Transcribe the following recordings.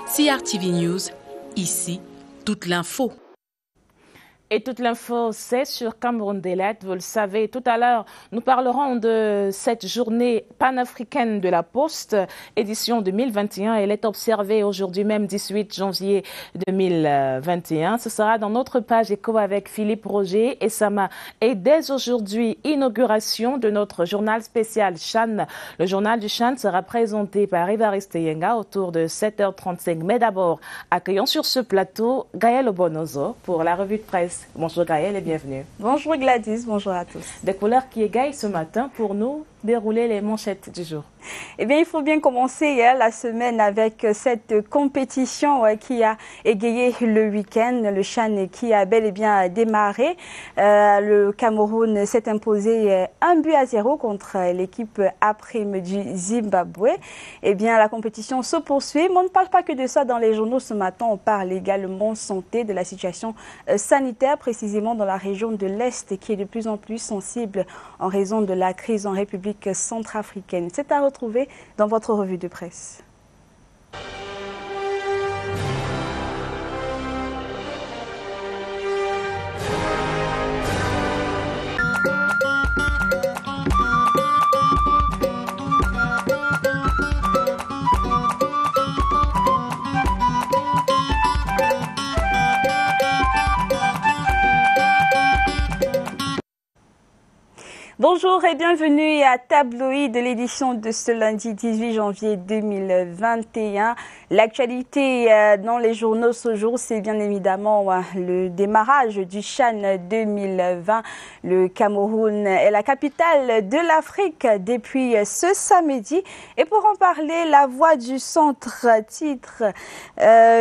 CRTV News, ici, toute l'info. Et toute l'info, c'est sur Cameroun Daylight. Vous le savez, tout à l'heure, nous parlerons de cette journée panafricaine de la Poste, édition 2021. Elle est observée aujourd'hui même, 18 janvier 2021. Ce sera dans notre page éco avec Philippe Roger et Sama. Et dès aujourd'hui, inauguration de notre journal spécial Chan. Le journal du Chan sera présenté par Évariste Yenga autour de 7h35. Mais d'abord, accueillons sur ce plateau Gaël Obonozo pour la revue de presse. Bonjour Gaël et bienvenue. Bonjour Gladys, bonjour à tous. Des couleurs qui égayent ce matin pour nous dérouler les manchettes du jour. Eh bien, il faut bien commencer la semaine avec cette compétition qui a égayé le week-end, le Chan qui a bel et bien démarré. Le Cameroun s'est imposé 1-0 contre l'équipe A-Prime du Zimbabwe. Eh bien, la compétition se poursuit, mais on ne parle pas que de ça dans les journaux ce matin. On parle également santé, de la situation sanitaire, précisément dans la région de l'Est, qui est de plus en plus sensible en raison de la crise en République centrafricaine. C'est à retrouver dans votre revue de presse. Bonjour et bienvenue à Tabloïd de l'édition de ce lundi 18 janvier 2021. L'actualité dans les journaux ce jour, c'est bien évidemment le démarrage du Chan 2020. Le Cameroun est la capitale de l'Afrique depuis ce samedi. Et pour en parler, la voix du centre titre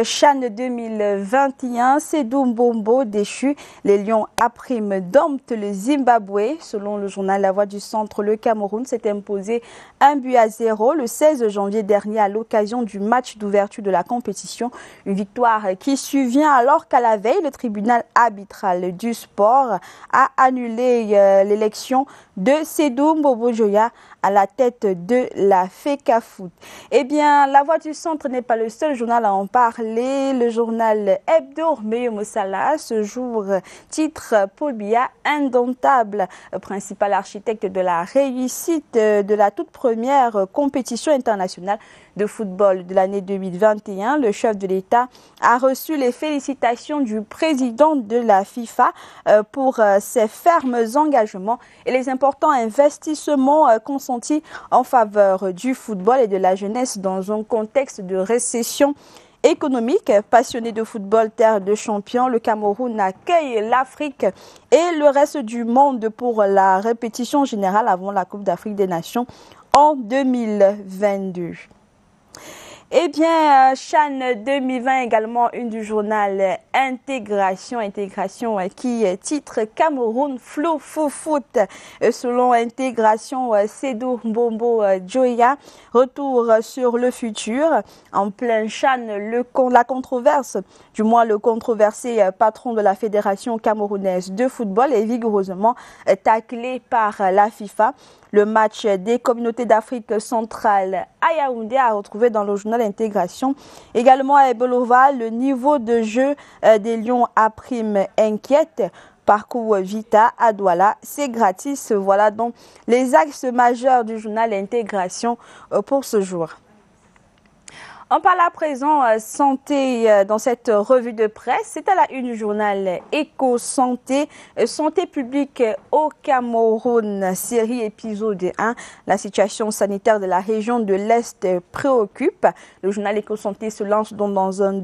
Chan 2021, c'est Doumbombo déchu. Les Lions A-Prime domptent le Zimbabwe. Selon le journal La Voix du Centre, le Cameroun s'est imposé 1-0 le 16 janvier dernier à l'occasion du match d'ouverture de la compétition. Une victoire qui survient alors qu'à la veille, le tribunal arbitral du sport a annulé l'élection de Sédou Mbobojoya à la tête de la FECAFOOT. Eh bien, La Voix du Centre n'est pas le seul journal à en parler. Le journal Hebdo Meyo Mossala, ce jour, titre Paul Biya, indomptable, principal architecte de la réussite de la toute première compétition internationale de football de l'année 2021. Le chef de l'État a reçu les félicitations du président de la FIFA pour ses fermes engagements et les importants investissements consentis en faveur du football et de la jeunesse dans un contexte de récession économique. Passionné de football, terre de champions, le Cameroun accueille l'Afrique et le reste du monde pour la répétition générale avant la Coupe d'Afrique des Nations en 2022. Eh bien, Chan 2020 également une du journal Intégration qui titre Cameroun Flou Fou Foot. Selon Intégration, Sédou Mbombo Joya, retour sur le futur. En plein Chan, la controverse, du moins le controversé patron de la Fédération camerounaise de football est vigoureusement taclé par la FIFA. Le match des communautés d'Afrique centrale à Yaoundé a retrouvé dans le journal Intégration. Également à Ebelova, le niveau de jeu des Lions A-Prime inquiète. Parcours Vita à Douala, c'est gratis. Voilà donc les axes majeurs du journal Intégration pour ce jour. On parle à présent santé dans cette revue de presse. C'est à la une du journal Éco-Santé, santé publique au Cameroun, série épisode 1. La situation sanitaire de la région de l'Est préoccupe. Le journal Éco-Santé se lance donc dans un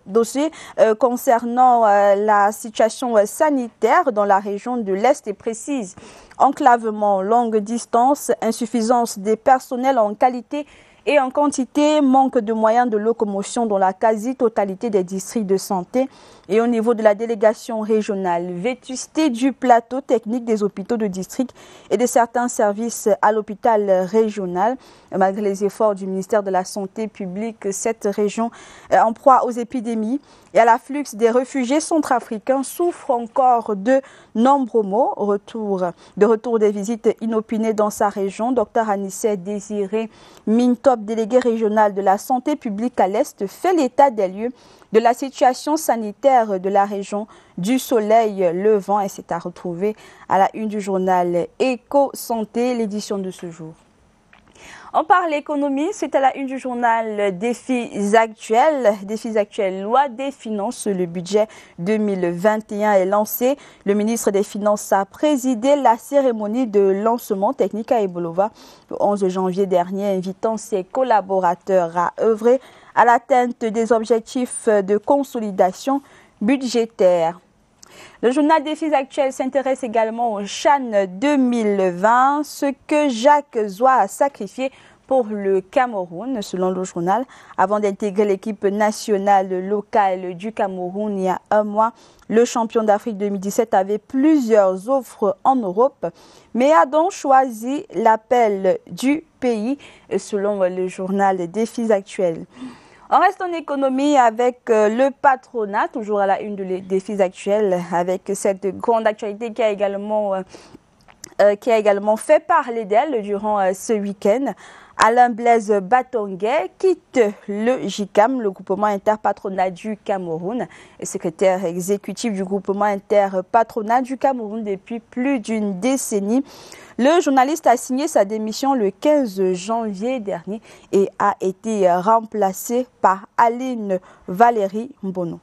dossier concernant la situation sanitaire dans la région de l'Est et précise enclavement, longue distance, insuffisance des personnels en qualité et en quantité, manque de moyens de locomotion dans la quasi-totalité des districts de santé et au niveau de la délégation régionale, vétusté du plateau technique des hôpitaux de district et de certains services à l'hôpital régional. Malgré les efforts du ministère de la Santé publique, cette région en proie aux épidémies et à l'afflux des réfugiés centrafricains souffre encore de nombreux maux. Retour des visites inopinées dans sa région. Dr Anissé Désiré Minton Top, délégué régional de la santé publique à l'Est, fait l'état des lieux de la situation sanitaire de la région du Soleil Levant et c'est à retrouver à la une du journal Éco-Santé, l'édition de ce jour. On parle économie, c'est à la une du journal Défis actuels. Défis actuels, loi des finances, le budget 2021 est lancé. Le ministre des Finances a présidé la cérémonie de lancement technique à Ebolova le 11 janvier dernier, invitant ses collaborateurs à œuvrer à l'atteinte des objectifs de consolidation budgétaire. Le journal Défis actuels s'intéresse également au CHAN 2020, ce que Jacques Zoua a sacrifié pour le Cameroun, selon le journal. Avant d'intégrer l'équipe nationale locale du Cameroun il y a un mois, le champion d'Afrique 2017 avait plusieurs offres en Europe, mais a donc choisi l'appel du pays, selon le journal Défis actuels. On reste en économie avec le patronat, toujours à la une des Défis actuels, avec cette grande actualité qui a également fait parler d'elle durant ce week-end. Alain Blaise Batonguet quitte le JICAM, le groupement interpatronat du Cameroun, et secrétaire exécutif du groupement interpatronat du Cameroun depuis plus d'une décennie. Le journaliste a signé sa démission le 15 janvier dernier et a été remplacé par Aline Valérie Mbono.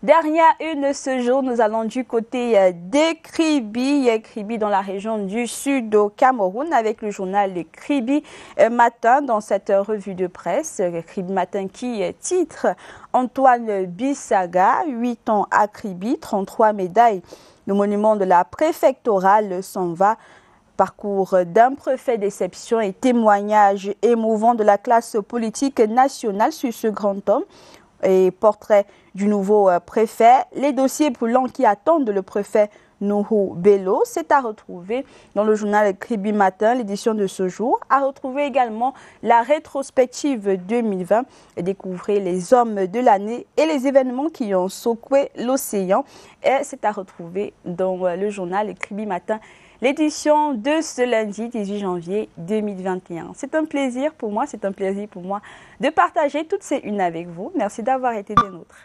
Dernière une ce jour, nous allons du côté des Kribi dans la région du sud au Cameroun avec le journal Kribi Matin dans cette revue de presse. Kribi Matin qui titre Antoine Bissaga, 8 ans à Kribi, 33 médailles. Le monument de la préfectorale s'en va. Parcours d'un préfet, déception et témoignages émouvants de la classe politique nationale sur ce grand homme. Et portrait du nouveau préfet. Les dossiers brûlants qui attendent le préfet Nuhu Bello, c'est à retrouver dans le journal Kribi Matin, l'édition de ce jour. À retrouver également la rétrospective 2020 et découvrir les hommes de l'année et les événements qui ont secoué l'océan. Et c'est à retrouver dans le journal Kribi Matin, l'édition de ce lundi 18 janvier 2021. C'est un plaisir pour moi de partager toutes ces unes avec vous. Merci d'avoir été des nôtres.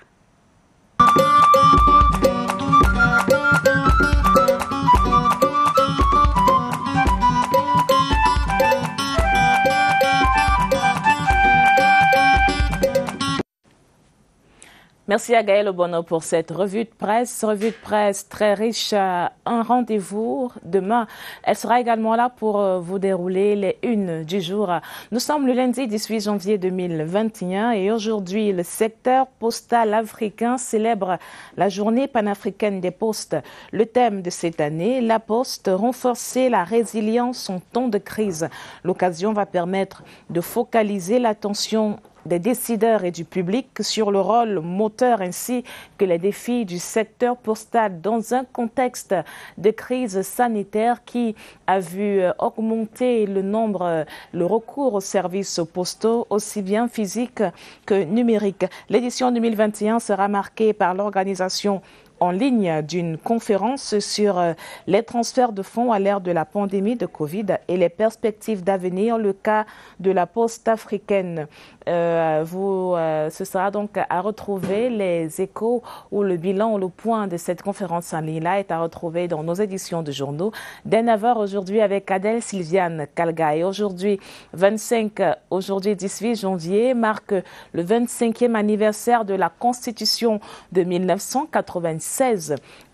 Merci à Gaël Obono pour cette revue de presse très riche. Un rendez-vous demain. Elle sera également là pour vous dérouler les unes du jour. Nous sommes le lundi 18 janvier 2021 et aujourd'hui, le secteur postal africain célèbre la journée panafricaine des postes. Le thème de cette année, la poste, renforcer la résilience en temps de crise. L'occasion va permettre de focaliser l'attention des décideurs et du public sur le rôle moteur ainsi que les défis du secteur postal dans un contexte de crise sanitaire qui a vu augmenter le recours aux services postaux aussi bien physiques que numériques. L'édition 2021 sera marquée par l'organisation en ligne d'une conférence sur les transferts de fonds à l'ère de la pandémie de Covid et les perspectives d'avenir, le cas de la poste africaine. Ce sera donc à retrouver les échos ou le bilan ou le point de cette conférence en ligne-là est à retrouver dans nos éditions de journaux. Dès 9h aujourd'hui avec Adèle Sylviane Kalgaï. Aujourd'hui 18 janvier marque le 25e anniversaire de la Constitution de 1996.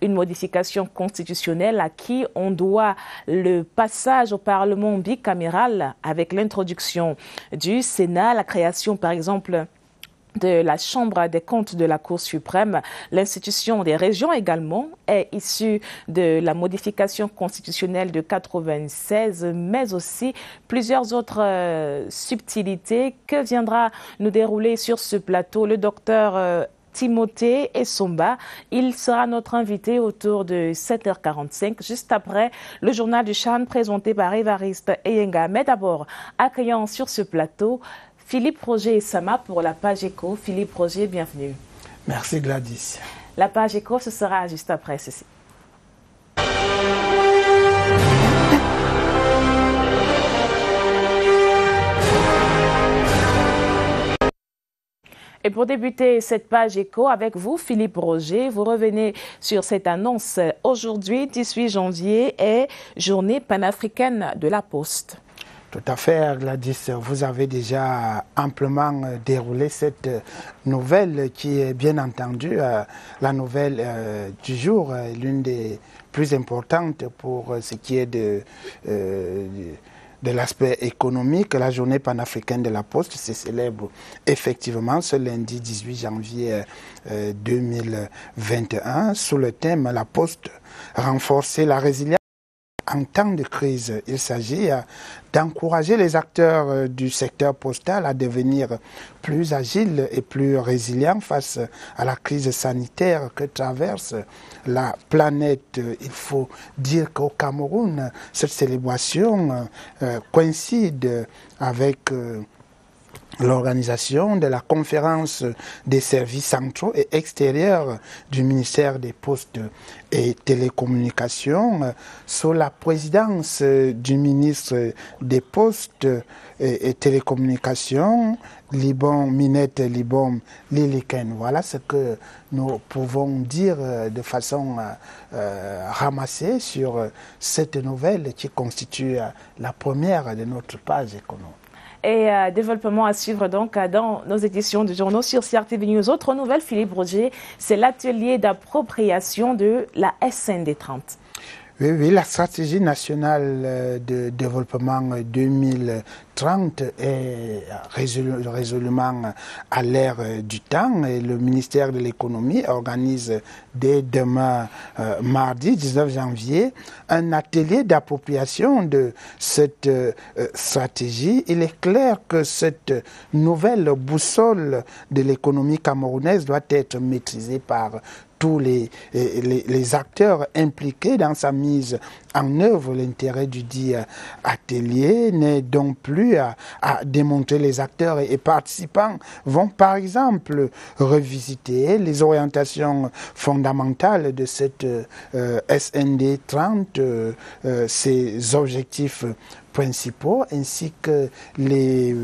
Une modification constitutionnelle à qui on doit le passage au Parlement bicaméral avec l'introduction du Sénat, la création par exemple de la Chambre des comptes de la Cour suprême. L'institution des régions également est issue de la modification constitutionnelle de 1996, mais aussi plusieurs autres subtilités que viendra nous dérouler sur ce plateau le docteur Timothée Essomba. Il sera notre invité autour de 7h45, juste après le journal du CHAN présenté par Évariste Eyenga. Mais d'abord, accueillant sur ce plateau Philippe Roger et Sama pour la page éco. Philippe Roger, bienvenue. Merci Gladys. La page éco, ce sera juste après ceci. Et pour débuter cette page éco avec vous, Philippe Roger, vous revenez sur cette annonce. Aujourd'hui, 18 janvier, est journée panafricaine de la Poste. Tout à fait, Gladys. Vous avez déjà amplement déroulé cette nouvelle qui est bien entendu la nouvelle du jour, l'une des plus importantes pour ce qui est de l'aspect économique. La journée panafricaine de la Poste se célèbre effectivement ce lundi 18 janvier 2021 sous le thème « La Poste, renforcer la résilience ». En temps de crise, il s'agit d'encourager les acteurs du secteur postal à devenir plus agiles et plus résilients face à la crise sanitaire que traverse la planète. Il faut dire qu'au Cameroun, cette célébration coïncide avec l'organisation de la conférence des services centraux et extérieurs du ministère des Postes et Télécommunications sous la présidence du ministre des Postes et Télécommunications, Minette Libom Liliken. Voilà ce que nous pouvons dire de façon ramassée sur cette nouvelle qui constitue la première de notre page économique. Et développement à suivre donc dans nos éditions de journaux sur CRTV News. Autre nouvelle, Philippe Roger, c'est l'atelier d'appropriation de la SND 30. Oui, la stratégie nationale de développement 2030 est résolument à l'ère du temps et le ministère de l'économie organise dès demain, mardi 19 janvier, un atelier d'appropriation de cette stratégie. Il est clair que cette nouvelle boussole de l'économie camerounaise doit être maîtrisée par tous les acteurs impliqués dans sa mise en œuvre. L'intérêt du dit atelier n'est donc plus à démontrer. Les acteurs et participants vont par exemple revisiter les orientations fondamentales de cette SND 30, ses objectifs principaux ainsi que les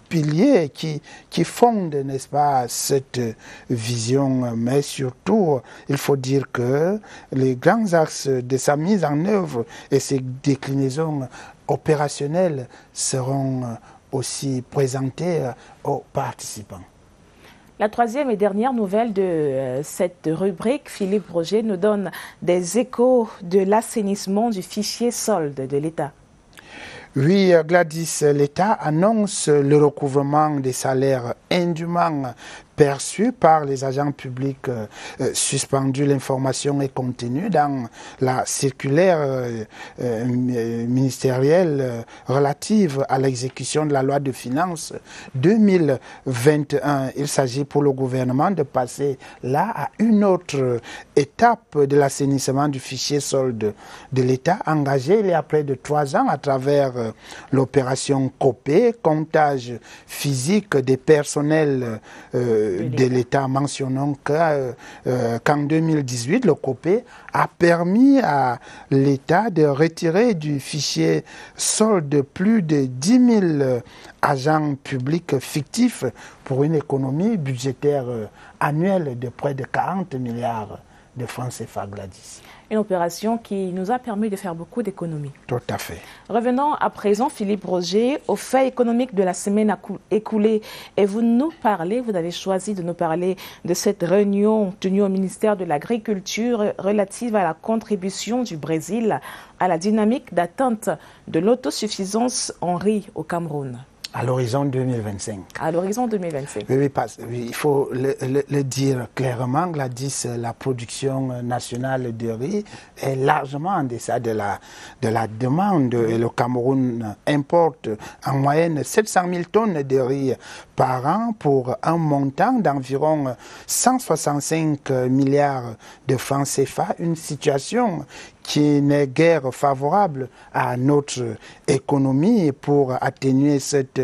piliers qui fondent, n'est-ce pas, cette vision. Mais surtout, il faut dire que les grands axes de sa mise en œuvre et ses déclinaisons opérationnelles seront aussi présentés aux participants. La troisième et dernière nouvelle de cette rubrique, Philippe Roger nous donne des échos de l'assainissement du fichier solde de l'État. Oui, Gladys, l'État annonce le recouvrement des salaires indûment perçus par les agents publics suspendus. L'information est contenue dans la circulaire ministérielle relative à l'exécution de la loi de finances 2021. Il s'agit pour le gouvernement de passer là à une autre étape de l'assainissement du fichier solde de l'État engagé il y a près de 3 ans à travers l'opération COPE, comptage physique des personnels de l'État. Mentionnons qu'en 2018, le COPE a permis à l'État de retirer du fichier solde plus de 10 000 agents publics fictifs pour une économie budgétaire annuelle de près de 40 milliards de francs CFA, Gladys. Une opération qui nous a permis de faire beaucoup d'économies. Tout à fait. Revenons à présent, Philippe Roger, aux faits économiques de la semaine écoulée. Et vous avez choisi de nous parler de cette réunion tenue au ministère de l'Agriculture relative à la contribution du Brésil à la dynamique d'atteinte de l'autosuffisance en riz au Cameroun. À l'horizon 2025. À l'horizon 2025. Oui, il faut le dire clairement, Gladys, la production nationale de riz est largement en deçà de la demande. Et le Cameroun importe en moyenne 700 000 tonnes de riz par an pour un montant d'environ 165 milliards de francs CFA, une situation qui n'est guère favorable à notre économie. Pour atténuer cette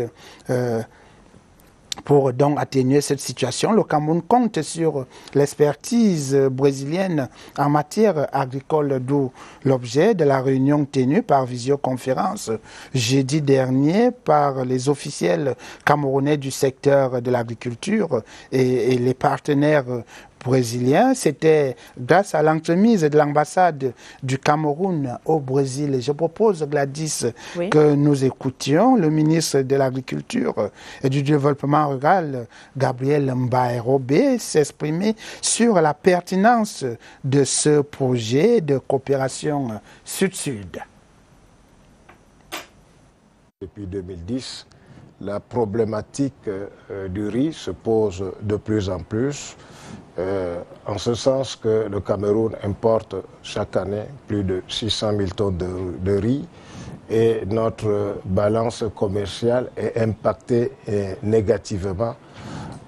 Pour donc atténuer cette situation, le Cameroun compte sur l'expertise brésilienne en matière agricole, d'où l'objet de la réunion tenue par visioconférence jeudi dernier par les officiels camerounais du secteur de l'agriculture et les partenaires brésiliens. C'était grâce à l'entremise de l'ambassade du Cameroun au Brésil. Et je propose, Gladys, que nous écoutions le ministre de l'Agriculture et du Développement rural, Gabriel Mbaérobé, s'exprimer sur la pertinence de ce projet de coopération sud-sud. Depuis 2010, la problématique du riz se pose de plus en plus, en ce sens que le Cameroun importe chaque année plus de 600 000 tonnes de riz et notre balance commerciale est impactée négativement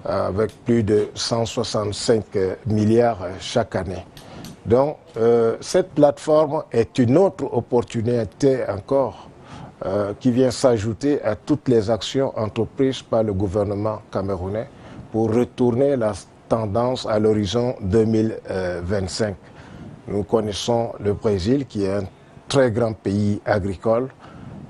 avec plus de 165 milliards chaque année. Donc cette plateforme est une autre opportunité encore qui vient s'ajouter à toutes les actions entreprises par le gouvernement camerounais pour retourner la tendance à l'horizon 2025. Nous connaissons le Brésil qui est un très grand pays agricole.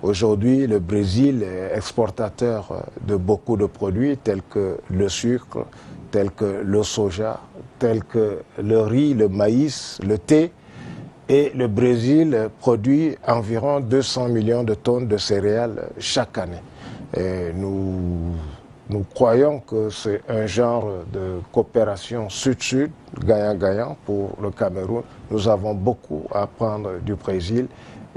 Aujourd'hui, le Brésil est exportateur de beaucoup de produits tels que le sucre, tels que le soja, tels que le riz, le maïs, le thé. Et le Brésil produit environ 200 millions de tonnes de céréales chaque année. Et nous croyons que c'est un genre de coopération sud-sud, gagnant-gagnant pour le Cameroun. Nous avons beaucoup à apprendre du Brésil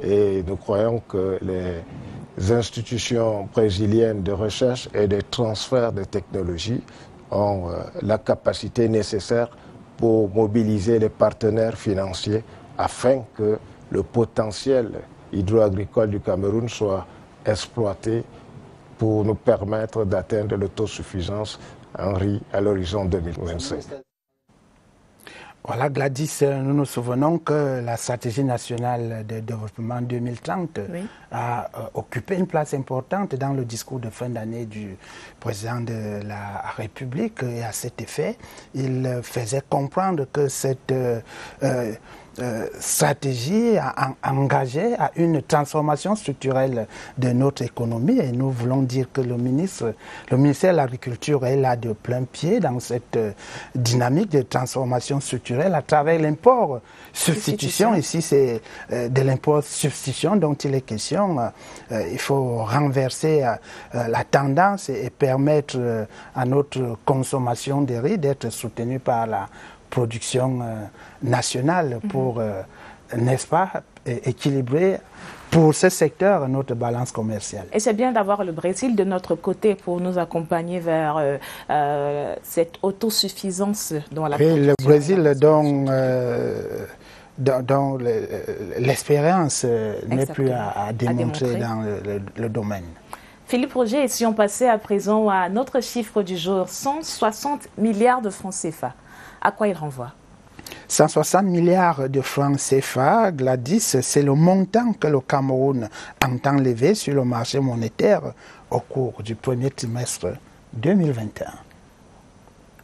et nous croyons que les institutions brésiliennes de recherche et de transfert de technologies ont la capacité nécessaire pour mobiliser les partenaires financiers afin que le potentiel hydro-agricole du Cameroun soit exploité pour nous permettre d'atteindre l'autosuffisance en riz à l'horizon 2025. Voilà, Gladys, nous nous souvenons que la stratégie nationale de développement 2030 a occupé une place importante dans le discours de fin d'année du président de la République. Et à cet effet, il faisait comprendre que cette stratégie a engagé à une transformation structurelle de notre économie et nous voulons dire que le ministère de l'Agriculture est là de plein pied dans cette dynamique de transformation structurelle à travers l'import substitution. Ici c'est de l'import substitution dont il est question. Il faut renverser la tendance et permettre à notre consommation de riz d'être soutenue par la production nationale pour, n'est-ce pas, équilibrer pour ce secteur notre balance commerciale. Et c'est bien d'avoir le Brésil de notre côté pour nous accompagner vers cette autosuffisance dans la production. Le Brésil dont l'expérience n'est plus à démontrer dans le domaine. Philippe Roger, et si on passait à présent à notre chiffre du jour, 160 milliards de francs CFA. À quoi il renvoie? 160 milliards de francs CFA, Gladys, c'est le montant que le Cameroun entend lever sur le marché monétaire au cours du premier trimestre 2021.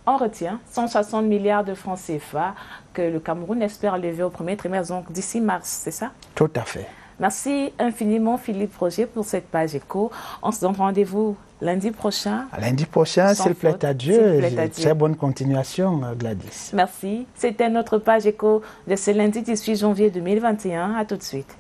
On retient 160 milliards de francs CFA que le Cameroun espère lever au premier trimestre, donc d'ici mars, c'est ça? Tout à fait. Merci infiniment Philippe Roger pour cette page éco. On se donne rendez-vous lundi prochain. Lundi prochain, s'il plaît à Dieu. Très bonne continuation, Gladys. Merci. C'était notre page éco de ce lundi 18 janvier 2021. À tout de suite.